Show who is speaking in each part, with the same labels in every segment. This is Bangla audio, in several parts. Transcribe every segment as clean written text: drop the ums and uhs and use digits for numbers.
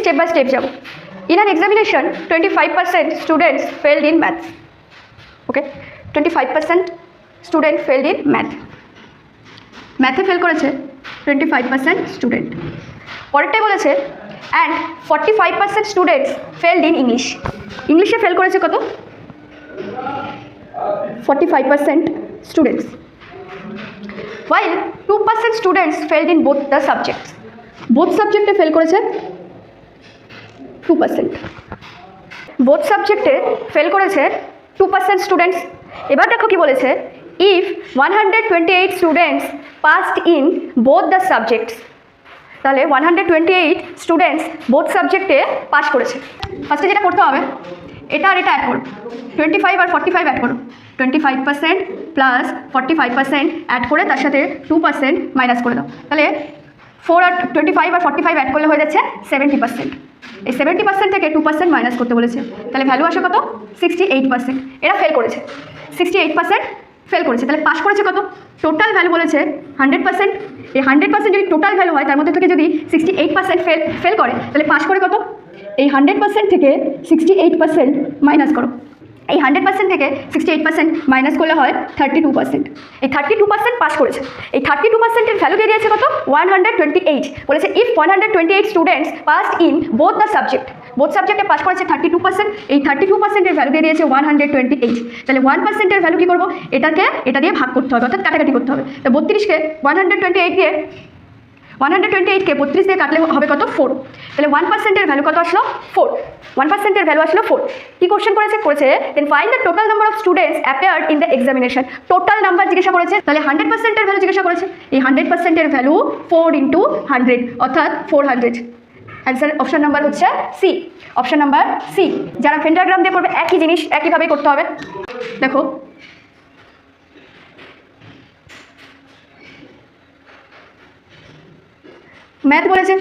Speaker 1: স্টেপ বাই স্টেপ যাব। In an examination 25% students failed in maths. Okay, 25% student failed in ম্যাথে ফেল করেছে 25% স্টুডেন্ট। পরেরটাই বলেছে and 45% students failed in English. ইংলিশে ফেল করেছে কত? 45% students. while 2% students failed in both the subjects. Both সাবজেক্টে ফেল করেছে 2%। বোথ সাবজেক্টে ফেল করেছে 2% স্টুডেন্টস। এবার দেখো কি বলেছে, if 128 students passed in both the subjects. তাহলে 128 স্টুডেন্টস বোথ সাবজেক্টে পাস করেছে। ফার্স্টে যেটা করতে হবে, এটা আর এটা অ্যাড করো, 25 আর 45 অ্যাড করো, 25% প্লাস 45% অ্যাড করে তার সাথে 2% মাইনাস করে দাও। তাহলে 4 আর 25 আর 45 অ্যাড করলে হয়ে যাচ্ছে 70%। এই 70% থেকে 2% মাইনাস করতে বলেছে, তাহলে ভ্যালু আসে কত? 68%। এরা ফেল করেছে, 68% ফেল করেছে। তাহলে পাস করেছে কত? টোটাল ভ্যালু বলেছে 100%। এই 100% যদি টোটাল ভ্যালু হয়, তার মধ্যে থেকে যদি 68% ফেল করে, তাহলে পাস করে কত? এই 100% থেকে 68% মাইনাস করো। এই 100% থেকে 68% মাইনাস করলে হয় 32%। এই 32% পাস করেছে। এই 32%-এর ভ্যালু দিয়ে দিয়েছে কত? 128। বলেছে if 128 students passed in both the subject. Both সাবজেক্টে পাস করেছে 32%। এই 32%-এর ভ্যালু দিয়ে দিয়েছে 128। তাহলে 1%-এর ভ্যালু কী করবো? এটা দিয়ে ভাগ করতে হবে, অর্থাৎ কাটাকাটি করতে হবে। তো 32কে 128 দিয়ে 32 দিয়ে কাটলে হবে কত? 4। তাহলে 1%-এর ভ্যালু কত আসলো? 4। 1%-এর ভ্যালু আসলো 4। কি কোশ্চেন করেছে then find the total number of students appeared in the examination. Total number জিজ্ঞাসা করেছে, তাহলে 100%-এর ভ্যালু জিজ্ঞাসা করেছে। এই 100%-এর ভ্যালু 4 × 100 অর্থাৎ 400। অ্যান্সার অপশন নাম্বার হচ্ছে সি। Option number C. যারা ভেন ডায়াগ্রাম দিয়ে করবে একই জিনিস একইভাবেই করতে হবে। দেখো ম্যাথ বলেছে,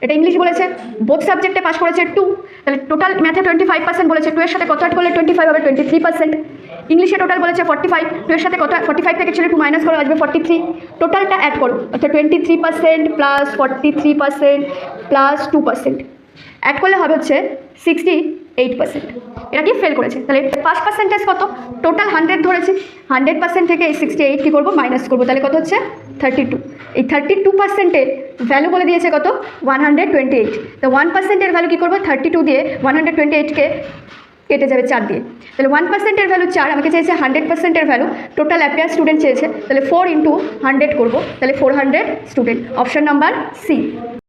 Speaker 1: এটা ইংলিশ বলেছে, বোথ সাবজেক্টে পাস করেছে 2। তাহলে টোটাল ম্যাথে 25% বলেছে, 2 এর সাথে কত অ্যাড করলে 25 হবে? 23%। ইংলিশে টোটাল বলেছে 45, 2 এর সাথে কত? 45 থেকে ছেড়ে 2 মাইনাস করে আসবে 43। টোটালটা অ্যাড করো, অর্থাৎ 23% প্লাস 43% প্লাস 2% অ্যাড করলে হবে হচ্ছে 68%। এটা কি ফেল করেছে। তাহলে পাস পার্সেন্টেজ কত? টোটাল 100 ধরেছি, 100% থেকে এই 68 কী করবো? মাইনাস করবো। তাহলে কত হচ্ছে? 32। এই 32%-এর ভ্যালু বলে দিয়েছে কত? 128। তো 1%-এর ভ্যালু কী করবো? 32 দিয়ে 128-কে কেটে যাবে 4 দিয়ে। তাহলে 1%-এর ভ্যালু 4, আমাকে চেয়েছে 100%-এর ভ্যালু। টোটাল অ্যাপিয়ার স্টুডেন্ট চেয়েছে, তাহলে 4 × 100 করবো, তাহলে 400 স্টুডেন্ট। Option number C.